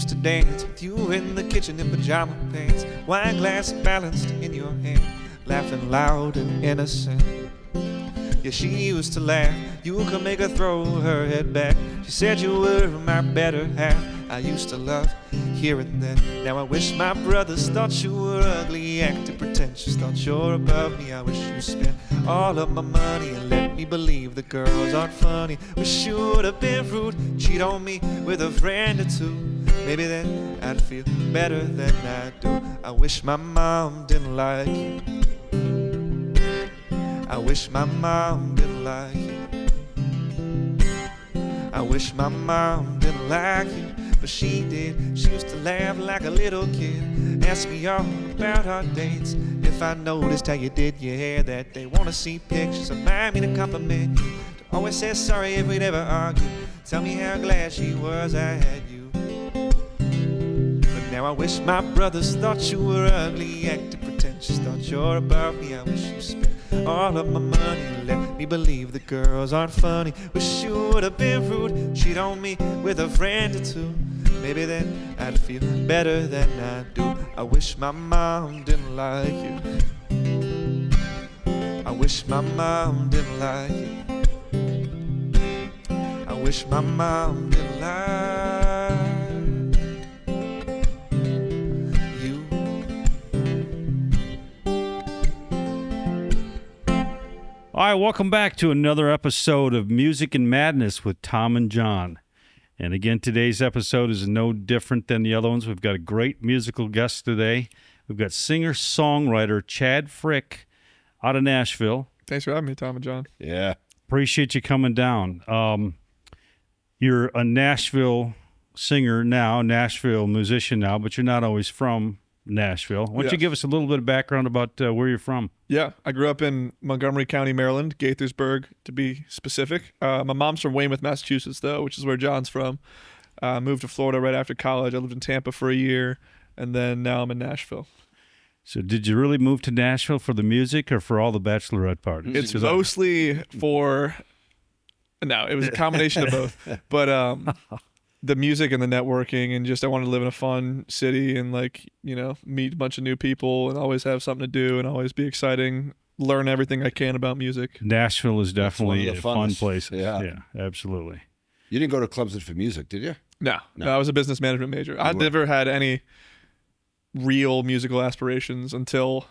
used to dance with you in the kitchen in pajama pants, wine glass balanced in your hand, laughing loud and innocent. Yeah, she used to laugh, you could make her throw her head back. She said you were my better half. I used to love hearing that. Now I wish my brothers thought you were ugly, acting pretentious, thought you're above me. I wish you spent all of my money and let me believe the girls aren't funny. Wish you would have been rude, cheat on me with a friend or two. Maybe then I'd feel better than I do. I wish my mom didn't like you. I wish my mom didn't like you. I wish my mom didn't like you, but she did. She used to laugh like a little kid, ask me all about our dates. If I noticed how you did your hair that day, wanna see pictures, remind me to compliment you. Always say sorry if we'd ever argue, tell me how glad she was I had you. But now I wish my brothers thought you were ugly, acting pretentious, thought you're above me. I wish you spent all of my money, let me believe the girls aren't funny. Wish you would have been rude, cheat on me with a friend or two. Maybe then I'd feel better than I do. I wish my mom didn't like you. I wish my mom didn't like you. I wish my mom didn't like you. All right, welcome back to another episode of Music and Madness with Tom and John. And again, today's episode is no different than the other ones. We've got a great musical guest today. We've got singer-songwriter Chad Frick out of Nashville. Thanks for having me, Tom and John. Yeah. Appreciate you coming down. You're a Nashville singer now, Nashville musician now, but you're not always from Nashville. Why don't you give us a little bit of background about where you're from? Yeah, I grew up in Montgomery County, Maryland, Gaithersburg to be specific. My mom's from Weymouth, Massachusetts, though, which is where John's from. Moved to Florida right after college. I lived in Tampa for a year, and then now I'm in Nashville. So did you really move to Nashville for the music or for all the bachelorette parties? It's mostly for... No, it was a combination of both. But the music and the networking, and just I wanted to live in a fun city and, like, you know, meet a bunch of new people and always have something to do and always be exciting, learn everything I can about music. Nashville is definitely a fun place. Yeah, absolutely. You didn't go to clubs for music, did you? No, I was a business management major. I never had any real musical aspirations until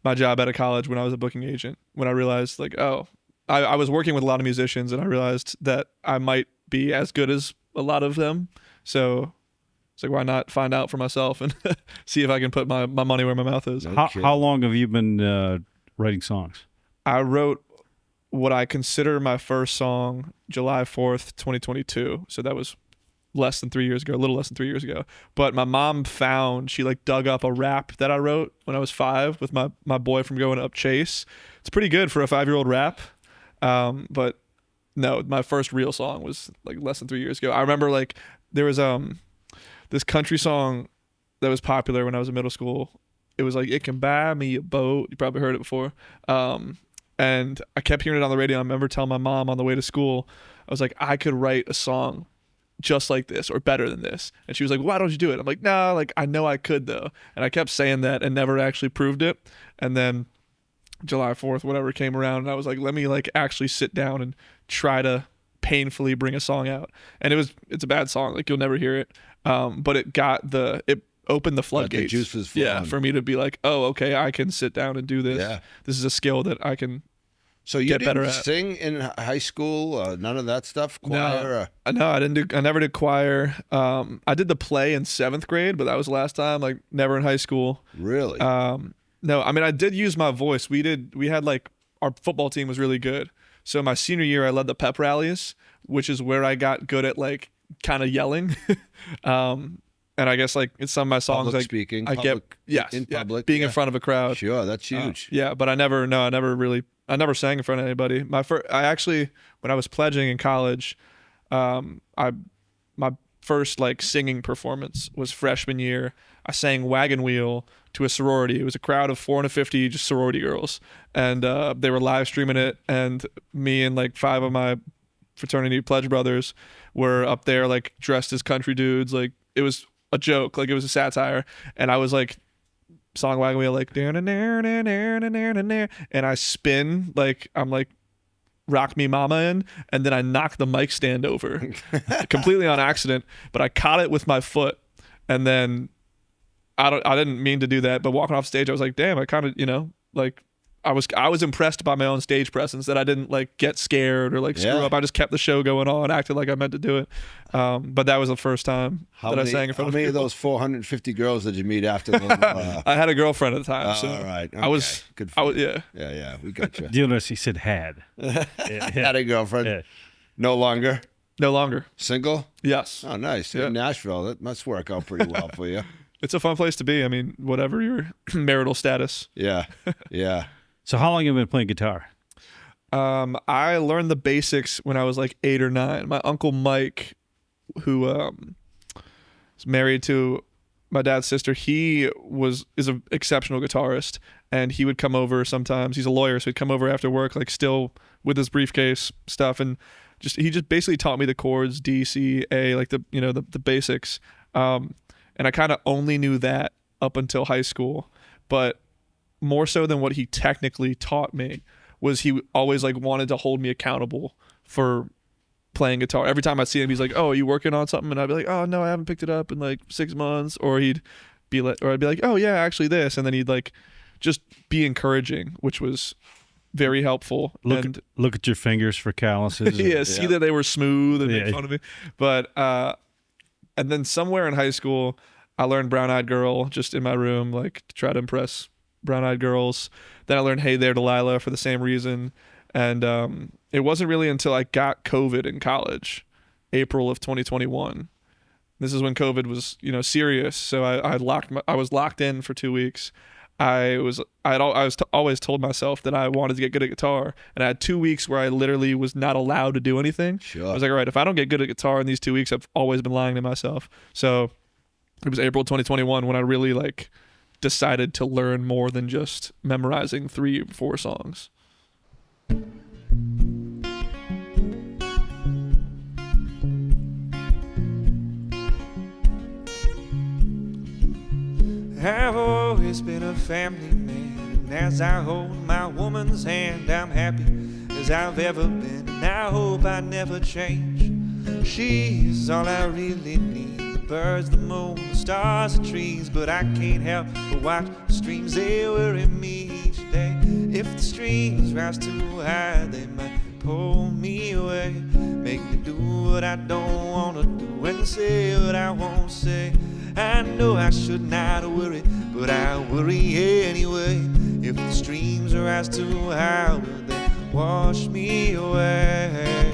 my job at a college when I was a booking agent, when I realized, like, I was working with a lot of musicians, and I realized that I might be as good as a lot of them. So it's like, why not find out for myself and see if I can put my money where my mouth is. How long have you been writing songs? I wrote what I consider my first song July 4th, 2022. So that was a little less than 3 years ago. But my mom she dug up a rap that I wrote when I was 5 with my boy from Going Up Chase. It's pretty good for a 5-year-old rap. But no, my first real song was like less than 3 years ago. I remember, like, there was this country song that was popular when I was in middle school. It was like, "It Can Buy Me a Boat." You probably heard it before. And I kept hearing it on the radio. I remember telling my mom on the way to school, I was like, I could write a song just like this or better than this. And she was like, "Why don't you do it?" I'm like, "No, like, I know I could though." And I kept saying that and never actually proved it. And then July 4th, whatever, came around, and I was like, let me, like, actually sit down and try to painfully bring a song out. And it's a bad song, like, you'll never hear it. But it opened the floodgates. The juices flowing. Yeah, for me to be like, oh, okay, I can sit down and do this. Yeah. This is a skill that I can So you get didn't better at. sing in high school? None of that stuff? Choir? No, I never did choir. I did the play in 7th grade, but that was the last time, like, never in high school. Really? No, I mean, I did use my voice. We had, like, our football team was really good. So my senior year, I led the pep rallies, which is where I got good at, like, kind of yelling. And I guess, like, in some of my songs, public like, speaking, I public, get in public, being in front of a crowd. Sure, that's huge. Yeah, but I never sang in front of anybody. I actually, when I was pledging in college, my first, like, singing performance was freshman year. I sang Wagon Wheel to a sorority. It was a crowd of 450 just sorority girls, and they were live streaming it, and me and, like, 5 of my fraternity pledge brothers were up there, like, dressed as country dudes. Like, it was a joke, like it was a satire, and I was like song wagon wheel like and I spin like I'm like Rock Me Mama in, and then I knocked the mic stand over completely on accident, but I caught it with my foot, and then I didn't mean to do that, but walking off stage I was like, damn, I kind of, like I was impressed by my own stage presence, that I didn't like get scared or like screw up. I just kept the show going on, acted like I meant to do it. But that was the first time I sang in front of people. How many of those 450 girls did you meet after the I had a girlfriend at the time. So all right. Okay. I was good. Yeah, we got you. Do you notice he said had? Had a girlfriend. Yeah. No longer. No longer. Single. Yes. Oh, nice. Yeah. In Nashville, that must work out pretty well for you. It's a fun place to be. I mean, whatever your marital status. Yeah. So how long have you been playing guitar? I learned the basics when I was like 8 or 9. My uncle Mike, who is married to my dad's sister, is an exceptional guitarist, and he would come over sometimes. He's a lawyer, so he'd come over after work, like still with his briefcase stuff, and he just basically taught me the chords, D, C, A, like the basics. And I kind of only knew that up until high school, but more so than what he technically taught me was he always like wanted to hold me accountable for playing guitar. Every time I'd see him, he's like, "Oh, are you working on something?" And I'd be like, "Oh no, I haven't picked it up in like 6 months." Or I'd be like, "Oh yeah, actually this," and then he'd like just be encouraging, which was very helpful. Look at your fingers for calluses. Yeah, see that they were smooth and Yeah. make fun of me. But and then somewhere in high school, I learned Brown Eyed Girl just in my room, like to try to impress Brown Eyed Girls. Then I learned Hey There Delilah for the same reason. And it wasn't really until I got COVID in college, April of 2021. This is when COVID was, serious. So I was locked in for 2 weeks. I always told myself that I wanted to get good at guitar, and I had 2 weeks where I literally was not allowed to do anything. Sure. I was like, all right, if I don't get good at guitar in these 2 weeks, I've always been lying to myself. So it was April 2021 when I really like decided to learn more than just memorizing 3 or 4 songs. I've always been a family man, and as I hold my woman's hand, I'm happy as I've ever been, and I hope I never change. She's all I really need, the birds, the moon, the stars, the trees, but I can't help but watch the streams, they worry me each day. If the streams rise too high, they might pull me away, make me do what I don't want to do and say what I won't say. I know I should not worry, but I worry anyway. If the streams rise too high, will they wash me away?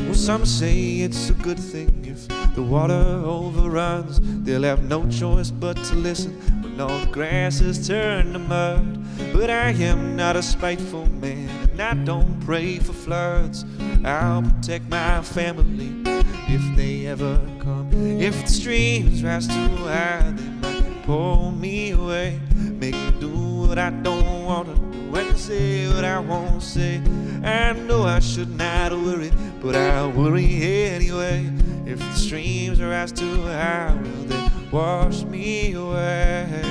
Well, some say it's a good thing if the water overruns. They'll have no choice but to listen when all the grass is turned to mud. But I am not a spiteful man, and I don't pray for floods. I'll protect my family if they ever come. If the streams rise too high, they might pull me away, make me do what I don't want to do and say what I won't say. I know I should not worry, but I worry anyway. If the streams rise too high, will they wash me away?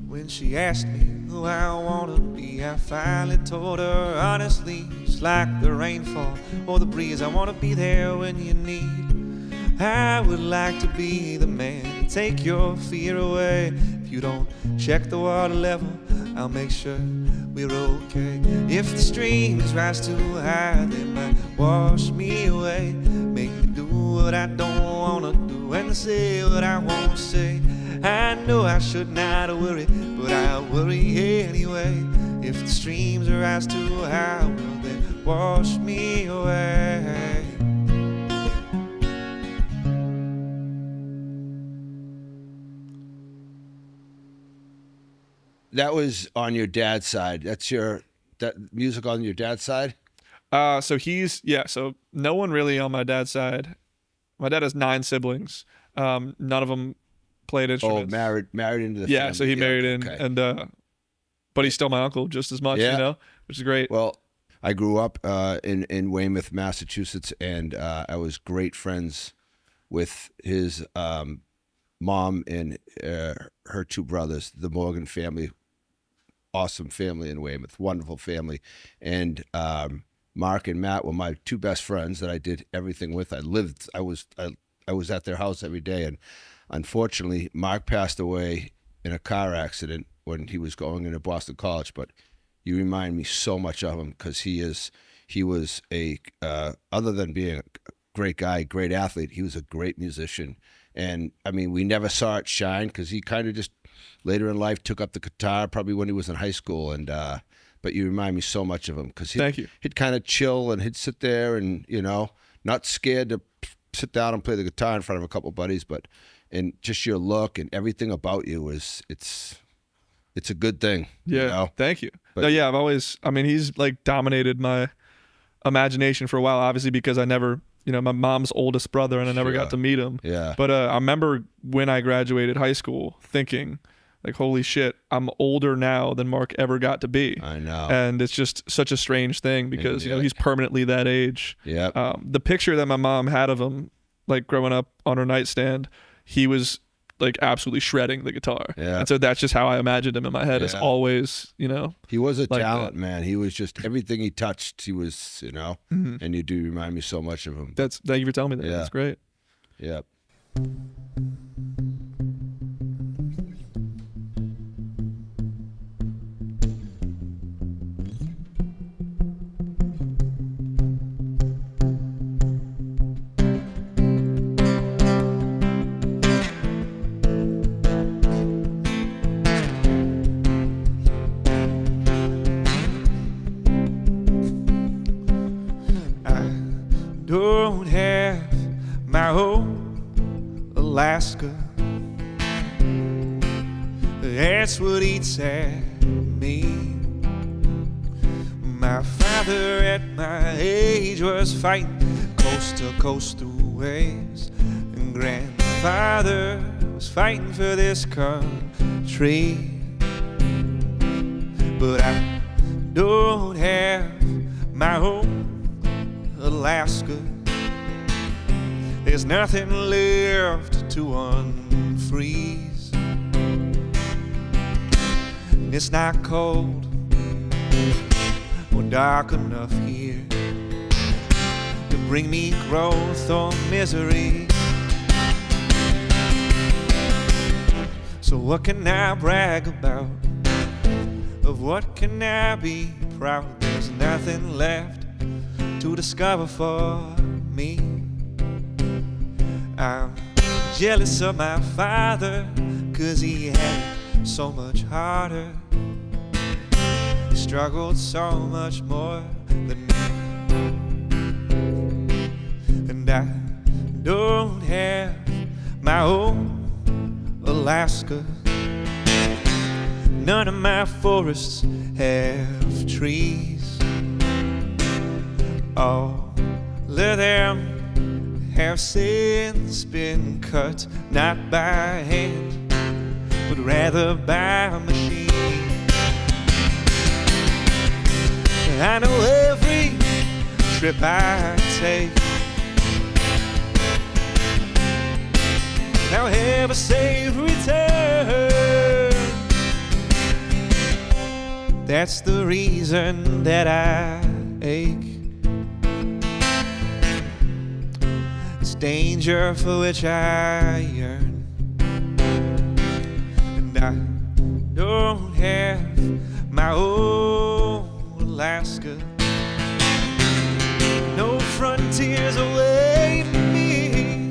When she asked me who I wanna be, I finally told her honestly, just like the rainfall or the breeze, I wanna be there when you need. I would like to be the man to take your fear away. If you don't check the water level, I'll make sure we're okay. If the streams rise too high, they might wash me away, make me do what I don't wanna do and say what I won't say. I know I should not worry, but I worry anyway. If the streams rise too high, will they wash me away? that was on your dad's side. That's that music on your dad's side? So no one really on my dad's side. My dad has 9 siblings. None of them played instruments. Oh, married into the family. Yeah, so he married in, okay. and but he's still my uncle just as much, which is great. Well, I grew up in Weymouth, Massachusetts, and I was great friends with his mom and her 2 brothers, the Morgan family. Awesome family in Weymouth, wonderful family. And Mark and Matt were my 2 best friends that I did everything with. I was at their house every day, and unfortunately, Mark passed away in a car accident when he was going into Boston College. But you remind me so much of him because he was a other than being a great guy, great athlete, he was a great musician. And I mean, we never saw it shine because he kind of just later in life took up the guitar probably when he was in high school. And but you remind me so much of him because he'd kind of chill and he'd sit there and not scared to sit down and play the guitar in front of a couple buddies, and just your look and everything about you it's a good thing. Yeah, thank you. But, he's like dominated my imagination for a while, obviously because I never, my mom's oldest brother, and I never got to meet him. Yeah. But I remember when I graduated high school thinking, like, holy shit, I'm older now than Mark ever got to be. I know. And it's just such a strange thing because, he's permanently that age. Yeah. The picture that my mom had of him, like growing up on her nightstand, he was like absolutely shredding the guitar. Yeah. And so that's just how I imagined him in my head. It's always, He was a like talent, that. man. He was just everything he touched, he was, and you do remind me so much of him. Thank you for telling me that. Yeah. That's great. Yeah. Don't have my own Alaska. That's what eats at me. My father at my age was fighting coast to coast through waves, and grandfather was fighting for this country. But I don't have my own Alaska. There's nothing left to unfreeze. It's not cold or dark enough here to bring me growth or misery. So what can I brag about? Of what can I be proud? There's nothing left to discover for me. I'm jealous of my father, 'cause he had it so much harder. He struggled so much more than me. And I don't have my own Alaska. None of my forests have trees. All of them have since been cut, not by hand, but rather by machine. I know every trip I take, I'll have a safe return. That's the reason that I ache. Danger for which I yearn, and I don't have my own Alaska. No frontiers await me.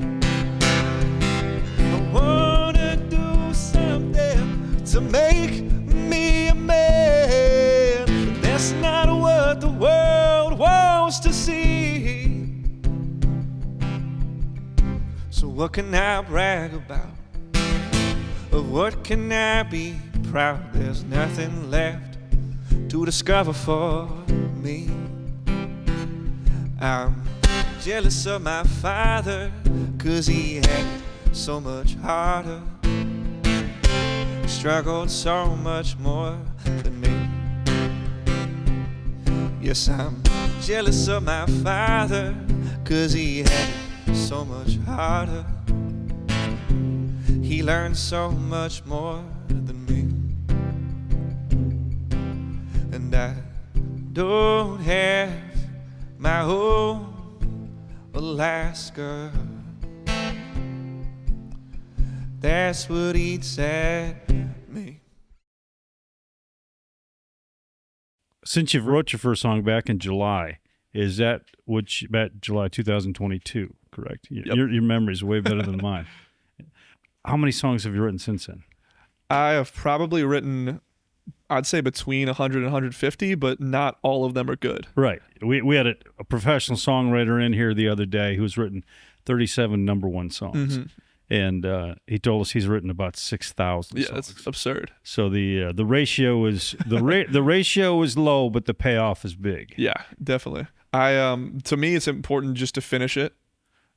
I wanna do something to make me a man, but that's not what the world wants to see. So what can I brag about? Of what can I be proud, there's nothing left to discover for me. I'm jealous of my father, 'cause he had so much harder, struggled so much more than me. Yes, I'm jealous of my father, 'cause he had so much harder, he learned so much more than me. And I don't have my own Alaska. That's what eats at me. Since you wrote your first song back in July, is that July 2022, correct? Yep. Your memory's way better than mine. How many songs have you written since then? I have probably written, I'd say between 100 and 150, but not all of them are good. Right. We had a professional songwriter in here the other day who's written 37 number one songs. Mm-hmm. And he told us he's written about 6,000 Yeah, songs. it's absurd. So the ratio is the ratio is low, but the payoff is big. Yeah, definitely. To me, it's important just to finish it,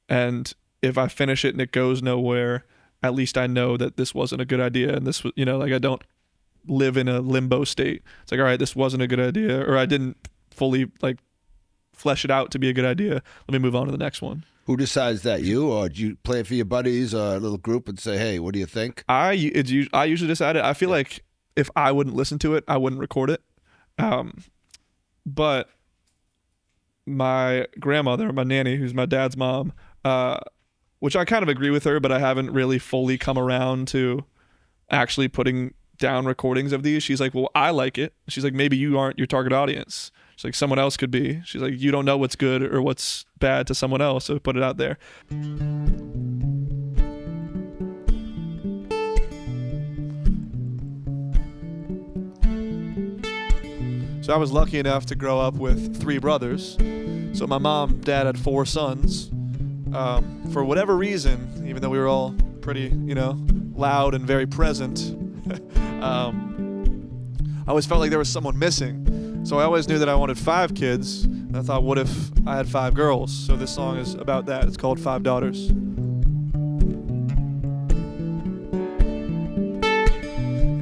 and if I finish it and it goes nowhere, at least I know that this wasn't a good idea, and this was, like, I don't live in a limbo state. It's like, all right, this wasn't a good idea, or I didn't fully flesh it out to be a good idea. Let me move on to the next one. Who decides that? You, or do you play it for your buddies or a little group and say, "Hey, what do you think?" I usually decide it. I feel like if I wouldn't listen to it, I wouldn't record it. But my grandmother, my nanny, who's my dad's mom, which I kind of agree with her, but I haven't really fully come around to actually putting down recordings of these. She's like, well, I like it. She's like, maybe you aren't your target audience. She's like, someone else could be. She's like, you don't know what's good or what's bad to someone else, so put it out there. So I was lucky enough to grow up with 3 brothers. So my mom, dad had 4 sons. For whatever reason, even though we were all pretty, loud and very present, I always felt like there was someone missing. So I always knew that I wanted 5 kids. And I thought, what if I had 5 girls? So this song is about that. It's called 5 Daughters.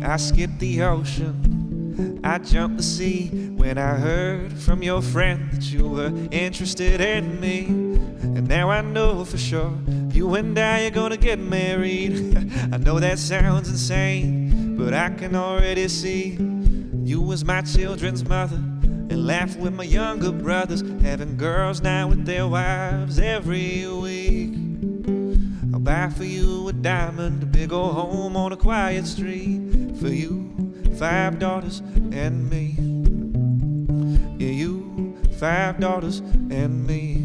I skipped the ocean, I jumped the sea, when I heard from your friend that you were interested in me. And now I know for sure you and I are gonna get married. I know that sounds insane, but I can already see you as my children's mother, and laughing with my younger brothers, having girls now with their wives every week. I'll buy for you a diamond, a big old home on a quiet street, for you, 5 daughters and me. Yeah, you, 5 daughters and me.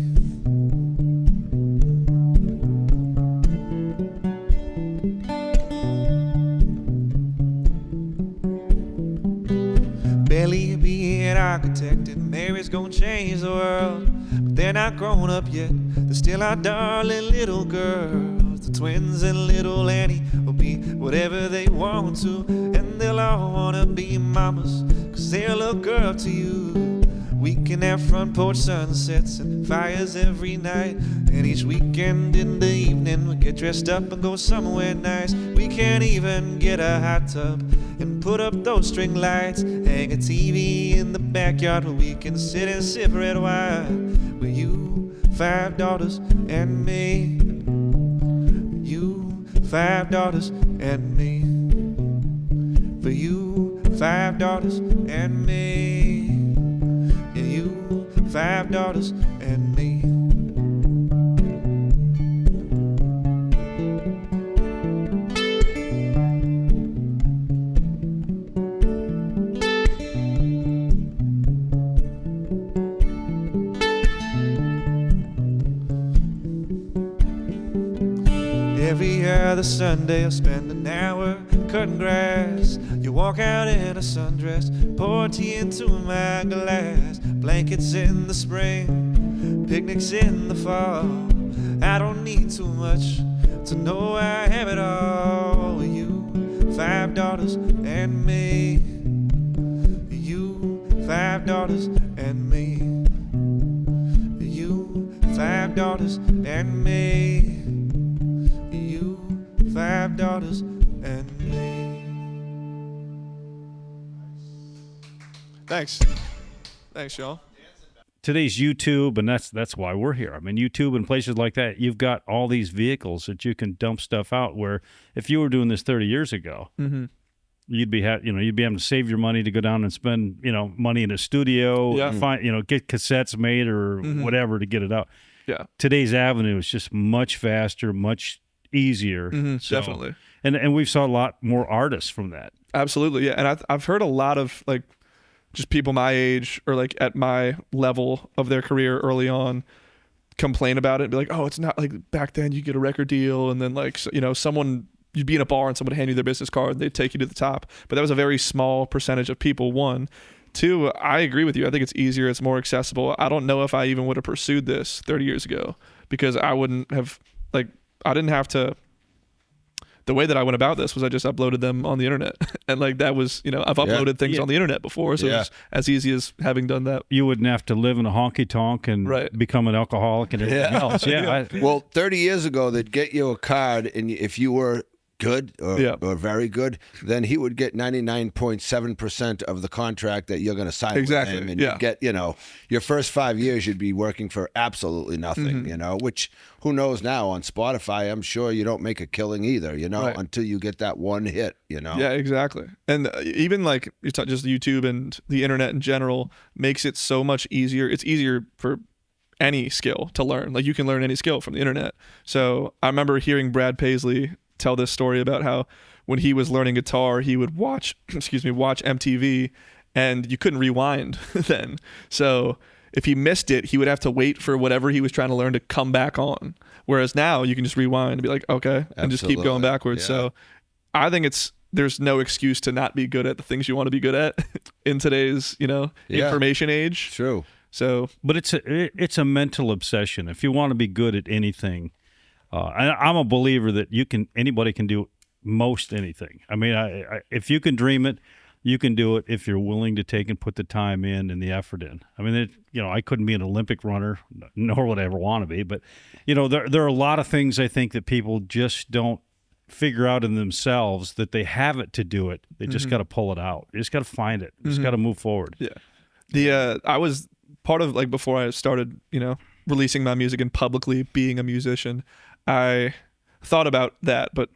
Belly being architect and Mary's gonna change the world, but they're not grown up yet. They're still our darling little girls. The twins and little Annie will be whatever they want to, and they'll all wanna be mamas, 'cause they'll look up to you. We can have front porch sunsets and fires every night, and each weekend in the evening we get dressed up and go somewhere nice. We can't even get a hot tub and put up those string lights, hang a TV in the backyard where we can sit and sip red wine. With you, 5 daughters and me. You, 5 daughters and me. For you, 5 daughters and me. Yeah, you, 5 daughters and me. Every other Sunday I'll spend an hour cutting grass. You walk out in a sundress, pour tea into my glass. Blankets in the spring, picnics in the fall. I don't need too much to know I have it all. You, 5 daughters and me. You, 5 daughters and me. You, 5 daughters and me. You, 5 daughters and me. Thanks, y'all. Today's YouTube, and that's why we're here. I mean, YouTube and places like that, you've got all these vehicles that you can dump stuff out. Where if you were doing this 30 years ago, you'd be you'd be having to save your money to go down and spend money in a studio, get cassettes made or whatever to get it out. Yeah. Today's avenue is just much faster, much easier. So, Definitely. And we've saw a lot more artists from that. Absolutely, yeah. And I've heard a lot of like just people my age or like at my level of their career early on complain about it and be like, oh, it's not like back then you get a record deal and then like, someone, you'd be in a bar and someone would hand you their business card and they'd take you to the top. But that was a very small percentage of people, one. Two, I agree with you. I think it's easier. It's more accessible. I don't know if I even would have pursued this 30 years ago because I wouldn't have, like, I didn't have to. The way that I went about this was I just uploaded them on the internet. And like that was, I've uploaded things on the internet before. So it's as easy as having done that. You wouldn't have to live in a honky tonk and become an alcoholic and everything else. Yeah. Well, 30 years ago, they'd get you a card, and if you were good or very good, then he would get 99.7% of the contract that you're going to sign with him. And you get, your first 5 years you'd be working for absolutely nothing, which who knows now on Spotify, I'm sure you don't make a killing either, until you get that one hit, Yeah, exactly. And even like just YouTube and the internet in general makes it so much easier. It's easier for any skill to learn. Like you can learn any skill from the internet. So I remember hearing Brad Paisley tell this story about how when he was learning guitar, he would watch MTV, and you couldn't rewind then. So if he missed it, he would have to wait for whatever he was trying to learn to come back on. Whereas now you can just rewind and be like, okay, and just keep going backwards. Yeah. So I think there's no excuse to not be good at the things you want to be good at in today's, information age. True. So, but it's a mental obsession. If you want to be good at anything, I'm a believer that anybody can do most anything. I mean, if you can dream it, you can do it if you're willing to take and put the time in and the effort in. I mean, I couldn't be an Olympic runner, nor would I ever want to be. But, there are a lot of things I think that people just don't figure out in themselves that they have it to do it. They just got to pull it out. You just got to find it. You just got to move forward. Yeah. I was part of, like, before I started, releasing my music and publicly being a musician, I thought about that, but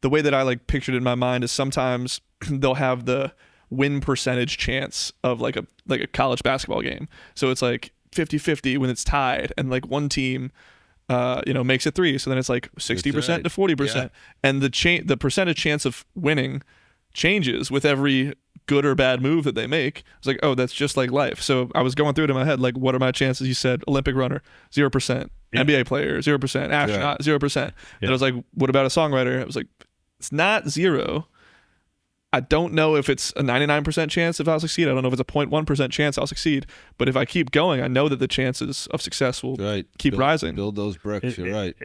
the way that I like pictured it in my mind is sometimes they'll have the win percentage chance of like a college basketball game. So it's like 50-50 when it's tied and like one team makes it 3. So then it's like 60% to 40%. Yeah. And the percentage chance of winning changes with every good or bad move that they make. It's like, oh, that's just like life. So I was going through it in my head, like, what are my chances? You said Olympic runner, 0%. NBA player, 0%. Astronaut, 0%. And I was like, what about a songwriter? I was like, it's not 0. I don't know if it's a 99% chance if I'll succeed. I don't know if it's a 0.1% chance I'll succeed. But if I keep going, I know that the chances of success will keep rising. Build those bricks. You're right.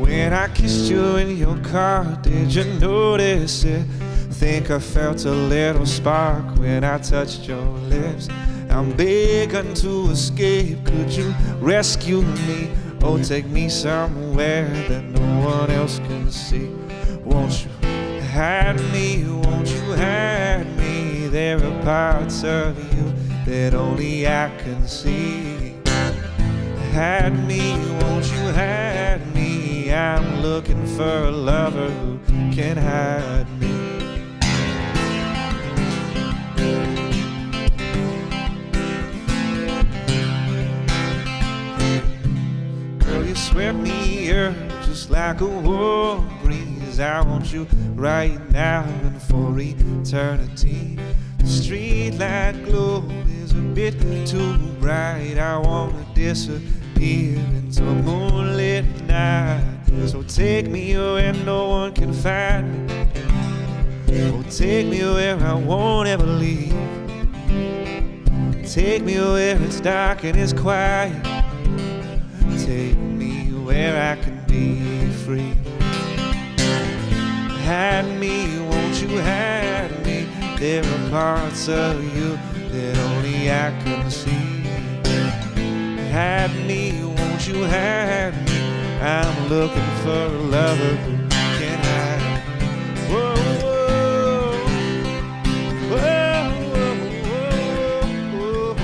When I kissed you in your car, did you notice it? Think I felt a little spark when I touched your lips. I'm begging to escape, could you rescue me? Oh, take me somewhere that no one else can see. Won't you hide me, won't you hide me? There are parts of you that only I can see. Hide me, won't you hide me? I'm looking for a lover who can hide me. Girl, you swept me up just like a warm breeze. I want you right now and for eternity. The street light glow is a bit too bright. I wanna disappear into a moonlit night. So take me where no one can find me. Oh, take me where I won't ever leave. Take me where it's dark and it's quiet. be free. Had me, won't you had me? There are parts of you that only I can see. Had me, won't you had me? I'm looking for a lover who can have me. Whoa, whoa, whoa, whoa, whoa.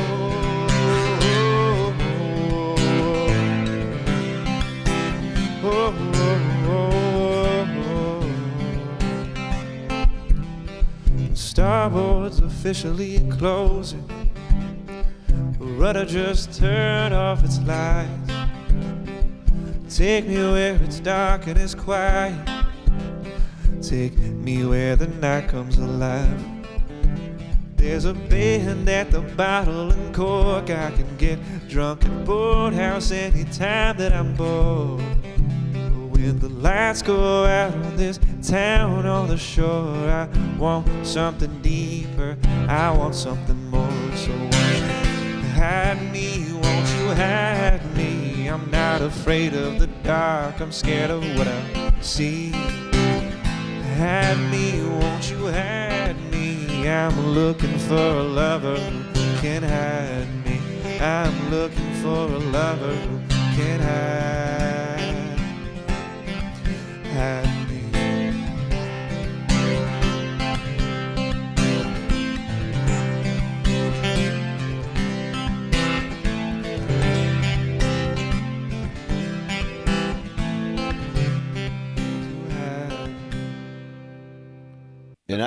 Starboard's officially closing. The rudder just turned off its lights. Take me where it's dark and it's quiet. Take me where the night comes alive. There's a band at the Bottle and Cork. I can get drunk at Boathouse anytime that I'm bored. When the lights go out on this town on the shore, I want something deeper, I want something more. So won't you hide me, won't you hide me? I'm not afraid of the dark, I'm scared of what I see. Hide me, won't you hide me? I'm looking for a lover who can hide me. I'm looking for a lover who can hide me.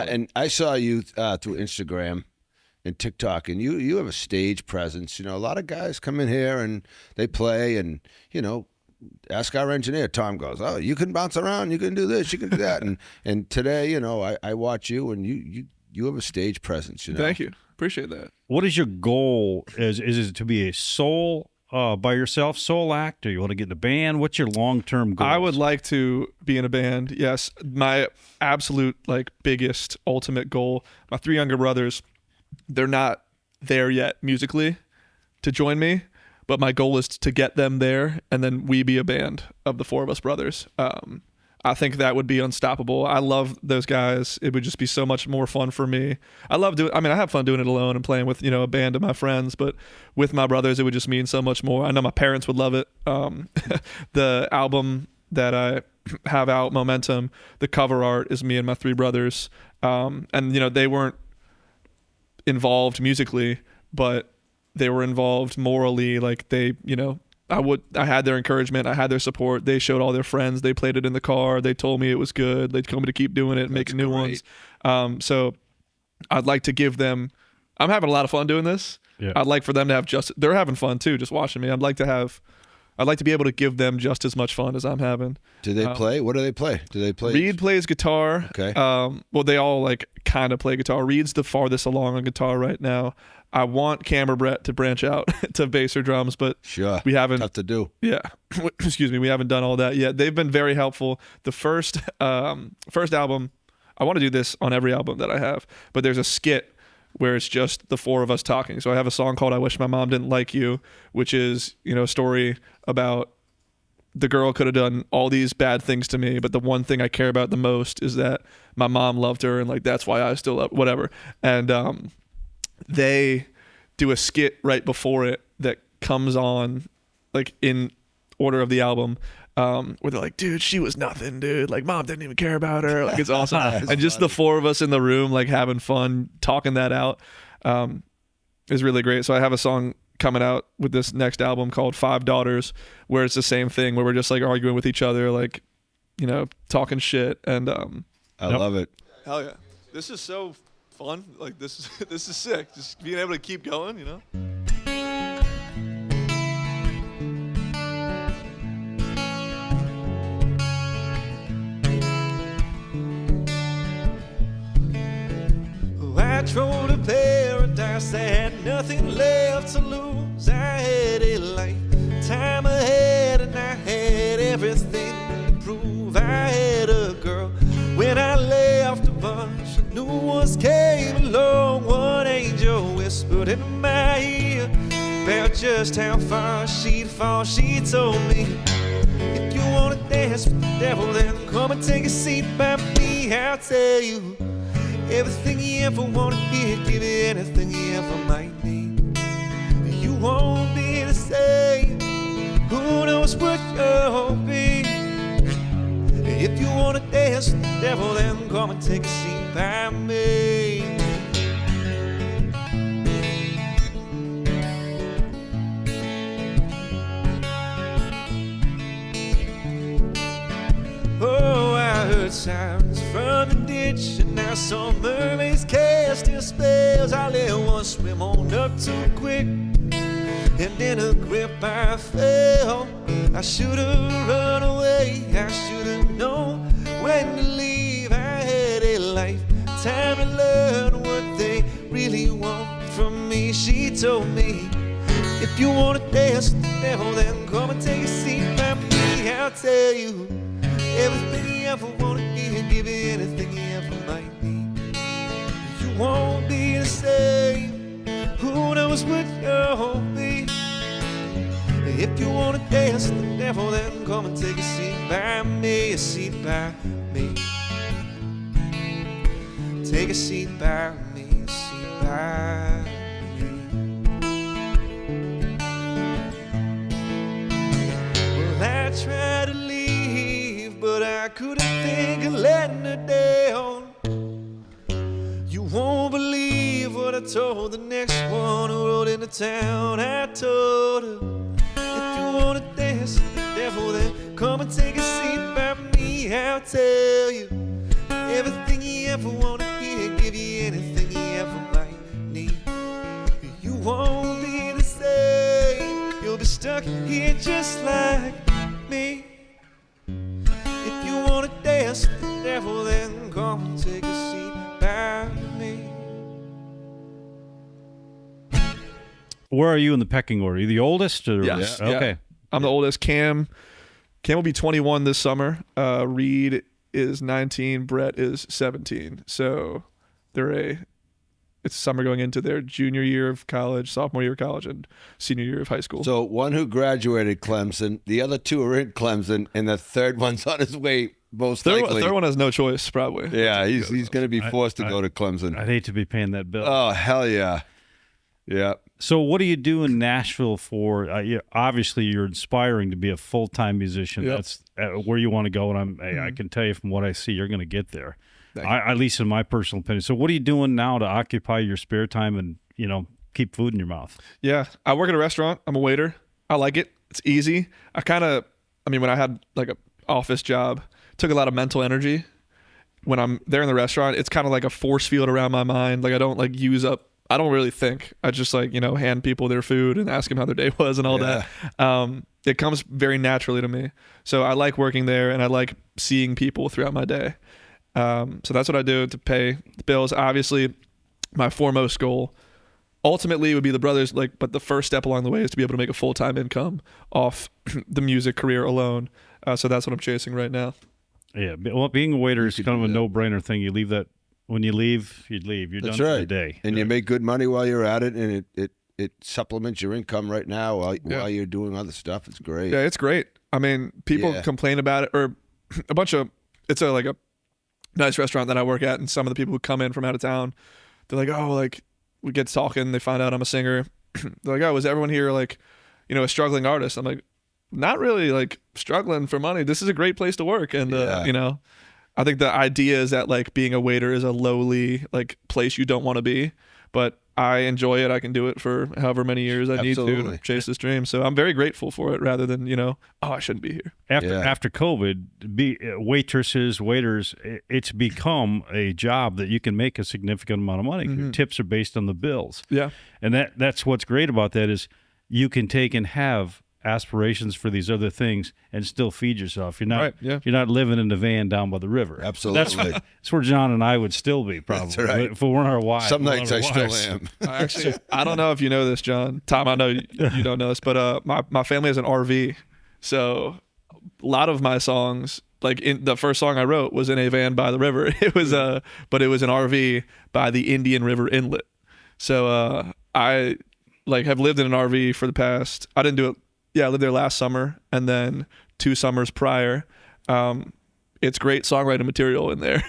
And I saw you through Instagram and TikTok, and you have a stage presence. You know, a lot of guys come in here and they play, and you know, ask our engineer. Tom goes, "Oh, you can bounce around, you can do this, you can do that." and today, you know, I watch you, and you have a stage presence. You know, Thank you. Appreciate that. What is your goal? Is it to be a soul by yourself, soul act, or you want to get in a band? What's your long-term goal? I would like to be in a band. Yes, my absolute biggest ultimate goal. My 3 younger brothers, they're not there yet musically to join me, but my goal is to get them there, and then we be a band of the 4 of us brothers. I think that would be unstoppable. I love those guys. It would just be so much more fun for me. I have fun doing it alone and playing with, a band of my friends, but with my brothers, it would just mean so much more. I know my parents would love it. The album that I have out, Momentum, the cover art is me and my 3 brothers. And they weren't involved musically, but they were involved morally. Like I had their encouragement. I had their support. They showed all their friends. They played it in the car. They told me it was good. They told me to keep doing it and making new ones. So I'd like to give them, I'm having a lot of fun doing this. Yeah. I'd like for them to have they're having fun too, just watching me. I'd like to be able to give them just as much fun as I'm having. Do they play? What do they play? Do they play? Reed plays guitar. Okay. Well, they all kind of play guitar. Reed's the farthest along on guitar right now. I want Cameron Brett to branch out to bass or drums, but sure, we haven't. Tough to do. Yeah. Excuse me. We haven't done all that yet. They've been very helpful. The first album, I want to do this on every album that I have, but there's a skit where it's just the 4 of us talking. So I have a song called I Wish My Mom Didn't Like You, which is, a story about the girl could have done all these bad things to me, but the one thing I care about the most is that my mom loved her, and that's why I still love whatever. And they do a skit right before it that comes on in order of the album, where they're like, dude, she was nothing, dude. Mom didn't even care about her. It's awesome. And just funny. The 4 of us in the room, having fun, talking that out, is really great. So I have a song coming out with this next album called 5 Daughters, where it's the same thing, where we're just arguing with each other, talking shit. And I love it. Hell yeah. This is so fun. This is sick. Just being able to keep going, I drove to paradise, I had nothing left to lose. I had a lifetime ahead, and I had everything to prove. I had a girl when I left, a bunch of new ones came along. One angel whispered in my ear about just how far she'd fall. She told me, if you want to dance dance with the devil, then come and take a seat by me. I'll tell you everything you ever wanted, he'll give you anything you ever might need. You won't be the same, who knows what you'll be. If you wanna dance with the devil, then come and take a seat by me. Oh, I heard sirens from the ditch, and now some mermaids casting spells. I let one swim on up too quick, and in a grip I fell. I should have run away, I should have known when to leave. I had a lifetime to learn what they really want from me. She told me, if you want to dance with the devil, then come and take a seat by me. I'll tell you everything you ever wanted, he'll give you anything you ever might need. You won't be the same, who knows what you'll be. If you wanna dance with the devil, then come and take a seat by me, a seat by me. Take a seat by me, a seat by me. Well, I tried to leave, but I couldn't think of letting her down. You won't believe what I told the next one who rode into town. I told her, if you wanna dance with the devil, then come and take a seat by me. I'll tell you everything you ever wanted, he'll give you anything you ever might need. You won't be the same, you'll be stuck here just like me. If you wanna dance with the devil, then come and take a seat by me. Where are you in the pecking order? Are you the oldest? Or? Yes. Okay. Yeah. I'm the oldest. Cam will be 21 this summer. Reed is 19. Brett is 17. So it's summer going into their junior year of college, sophomore year of college, and senior year of high school. So one who graduated Clemson, the other two are in Clemson, and the third one's on his way. Most likely. Third one has no choice, probably. Yeah, he's going to be forced to go to Clemson. I'd hate to be paying that bill. Oh, hell yeah. Yeah. So what do you do in Nashville for? Obviously, you're inspiring to be a full-time musician. Yep. That's where you want to go, and I can tell you from what I see, you're going to get there. At least in my personal opinion. So what are you doing now to occupy your spare time and keep food in your mouth? Yeah, I work at a restaurant. I'm a waiter. I like it. It's easy. When I had like a office job, it took a lot of mental energy. When I'm there in the restaurant, it's kind of like a force field around my mind. Like I don't I don't really think. I just hand people their food and ask them how their day was and all that. It comes very naturally to me. So I like working there, and I like seeing people throughout my day. So that's what I do to pay the bills. Obviously, my foremost goal ultimately would be the brothers, but the first step along the way is to be able to make a full-time income off the music career alone. So that's what I'm chasing right now. Yeah, well, being a waiter is kind of a no-brainer thing. You leave that. When you leave, you'd leave. You're That's done right. for the day. And you make good money while you're at it, and it supplements your income right now while you're doing other stuff. It's great. Yeah, it's great. People complain about it, or it's a nice restaurant that I work at, and some of the people who come in from out of town, they're like, we get talking, they find out I'm a singer. They're like, oh, is everyone here a struggling artist? I'm like, not really struggling for money. This is a great place to work. And, I think the idea is that being a waiter is a lowly place you don't want to be, but I enjoy it. I can do it for however many years I need to chase this dream. So I'm very grateful for it rather than, I shouldn't be here. After COVID, waiters, it's become a job that you can make a significant amount of money. Your tips are based on the bills. Yeah. And that's what's great about that is you can take and have aspirations for these other things and still feed yourself. You're not you're not living in the van down by the river. Absolutely. That's where John and I would still be probably. That's right. If we weren't our wives. Some nights I still am. Actually, I don't know if you know this, John. Tom, I know you don't know this, but my family has an RV. So a lot of my songs, the first song I wrote was in a van by the river. It was but it was an RV by the Indian River Inlet. So I have lived in an RV for the past, I didn't do it. Yeah, I lived there last summer and then 2 summers prior. It's great songwriting material in there.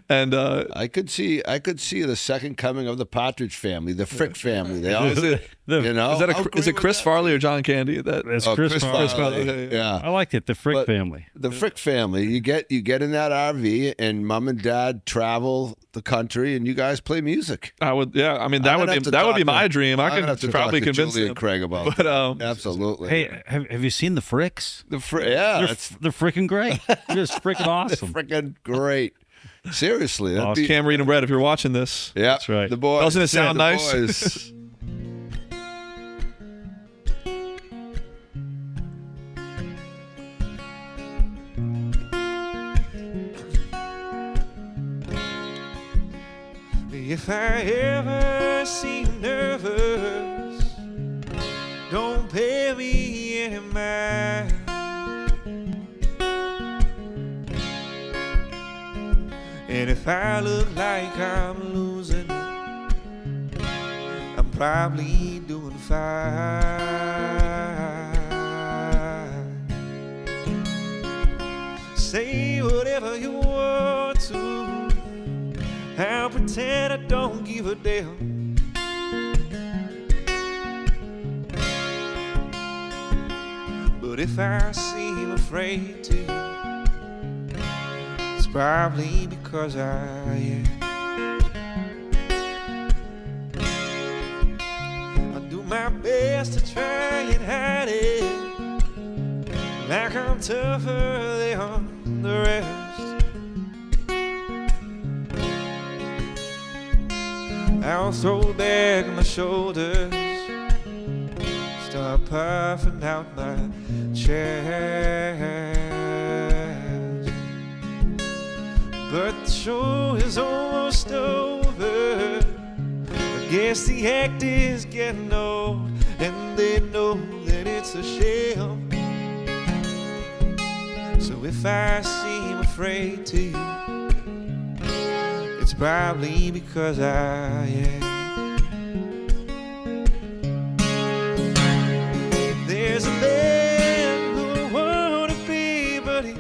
And I could see the second coming of the Partridge Family, the Frick family. They all, is it is it Chris Farley or John Candy? It's Chris Farley. Farley. Okay, Yeah. I liked it. The Frick But family. The Frick family. You get in that RV, and Mom and Dad travel the country, and you guys play music. I would, yeah. I mean, that would be my dream. I I'm gonna have could to probably talk to convince Julie them. and Craig about But that. Absolutely. Hey, have you seen the Fricks? yeah, They're freaking great. They're just freaking awesome. freaking great. Seriously, that'd be, Cam, Reed, and Brett, if you're watching this, yeah, That's right. The boys. Doesn't it sound the nice? boys. If I ever seem nervous, don't pay me any mind. And if I look like I'm losing it, I'm probably doing fine. Say whatever you want to, I'll pretend I don't give a damn. But if I seem afraid to you, it's probably because I am. I do my best to try and hide it, like I'm tougher than the rest. I'll throw back my shoulders, start puffing out my chest. But the show is almost over. I guess the act is getting old, and they know that it's a shame. So if I seem afraid to you, it's probably because I am. There's a man who I wanna be, but he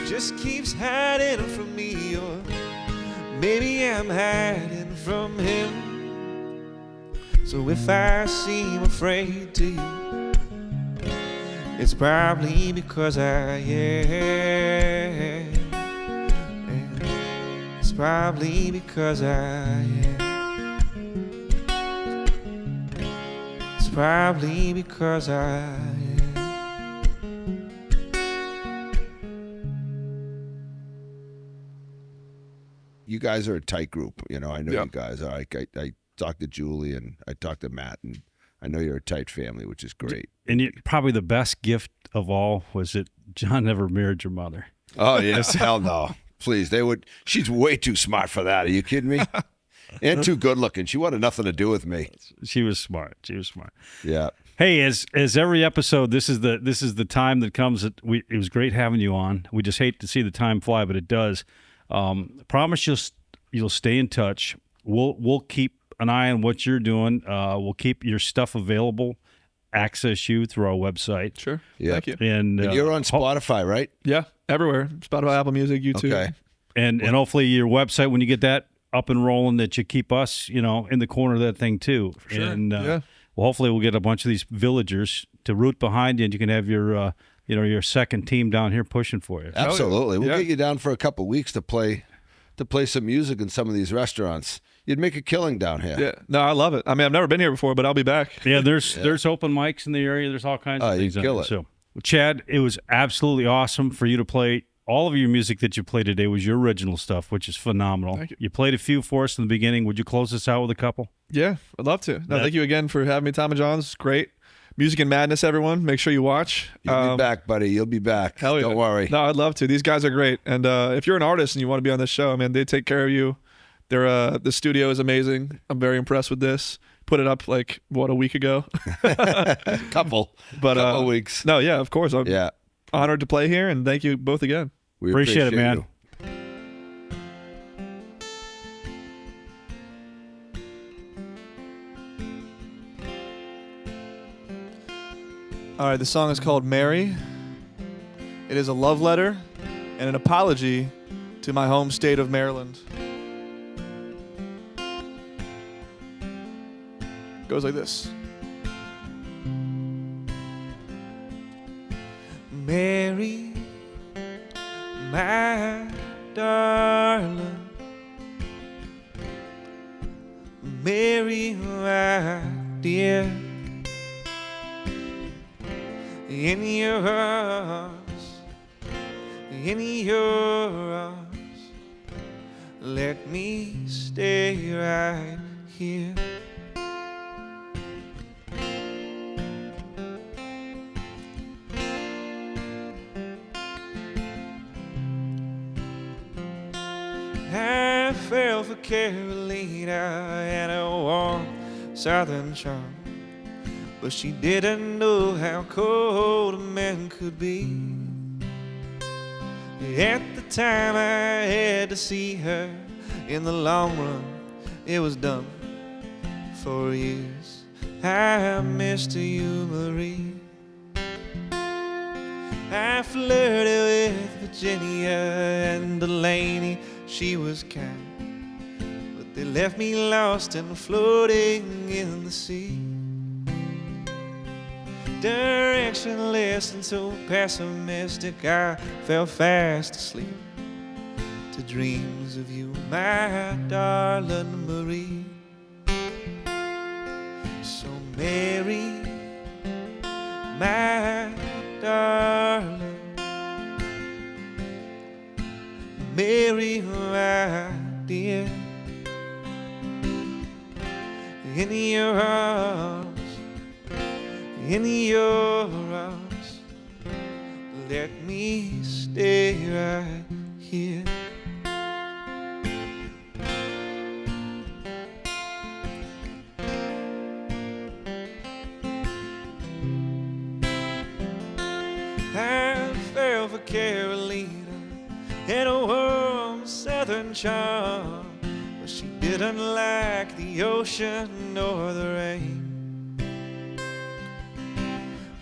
just keeps hiding from me. Or maybe I'm hiding from him. So if I seem afraid to you, it's probably because I am. It's probably because I am. It's probably because I am. You guys are a tight group. You know, I know Yeah. you guys are. I talked to Julie and I talked to Matt, and I know you're a tight family, which is great. And probably the best gift of all was that John never married your mother. Oh yes, hell no. Please, they would. She's way too smart for that. Are you kidding me? And too good looking. She wanted nothing to do with me. She was smart. She was smart. Yeah. Hey, as every episode, this is the time that comes. It was great having you on. We just hate to see the time fly, but it does. Promise you'll stay in touch. We'll keep an eye on what you're doing. We'll keep your stuff available, access you through our website. sure. Yeah. Thank you. And You're on Spotify, right? Yeah, everywhere. Spotify, Apple Music, YouTube. Okay. and hopefully your website, when you get that up and rolling, that you keep us, in the corner of that thing too. Sure. And Yeah. well, hopefully we'll get a bunch of these villagers to root behind you, and you can have your your second team down here pushing for you. Absolutely. We'll Yeah. get you down for a couple weeks to play some music in some of these restaurants. You'd make a killing down here. Yeah. No, I love it. I mean, I've never been here before, but I'll be back. Yeah, there's open mics in the area. There's all kinds of Oh, things. you kill on it. So, Chad, it was absolutely awesome for you to play. All of your music that you played today was your original stuff, which is phenomenal. Thank you. You played a few for us in the beginning. Would you close us out with a couple? Yeah, I'd love to. No, Yeah. thank you again for having me, Tom and John. It's great. Music and Madness, everyone. Make sure you watch. You'll be back, buddy. You'll be back. Hell yeah. Don't worry. No, I'd love to. These guys are great. And if you're an artist and you want to be on this show, man, they take care of you. They're the studio is amazing. I'm very impressed with this. Put it up like a week ago. Couple weeks. No, yeah, of course. I'm Yeah. honored to play here, and thank you both again. We Appreciate it, man. you. All right, the song is called Mary. It is a love letter and an apology to my home state of Maryland. Goes like this. Mary, my darling, Mary, my dear, in your arms, let me stay right here. I fell for Carolina and a warm southern charm, but she didn't know how cold a man could be. At the time I had to see her. In the long run, it was done. For years I missed you, Marie. I flirted with Virginia and Delaney, she was kind, but they left me lost and floating in the sea. Directionless and so pessimistic, I fell fast asleep to dreams of you, my darling Marie. So Mary, my darling, Mary, my dear, in your arms, let me stay right here. I fell for Carolina and a warm southern charm, but she didn't like the ocean nor the rain.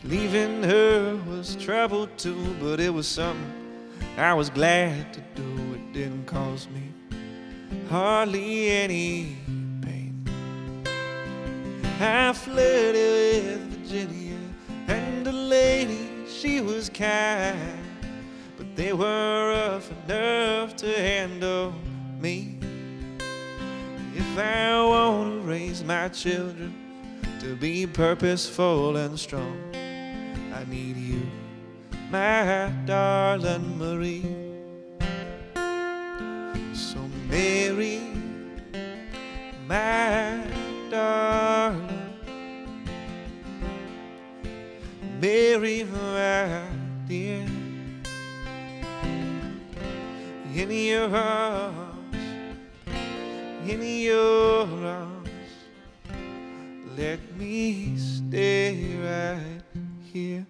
Leaving her was trouble too, but it was something I was glad to do. It didn't cause me hardly any pain. I flirted with Virginia and a lady, she was kind, but they were rough enough to handle me. If I want to raise my children to be purposeful and strong, I need you, my darling Marie. So Mary, my darling, Mary, my dear, in your arms, let me stay right here.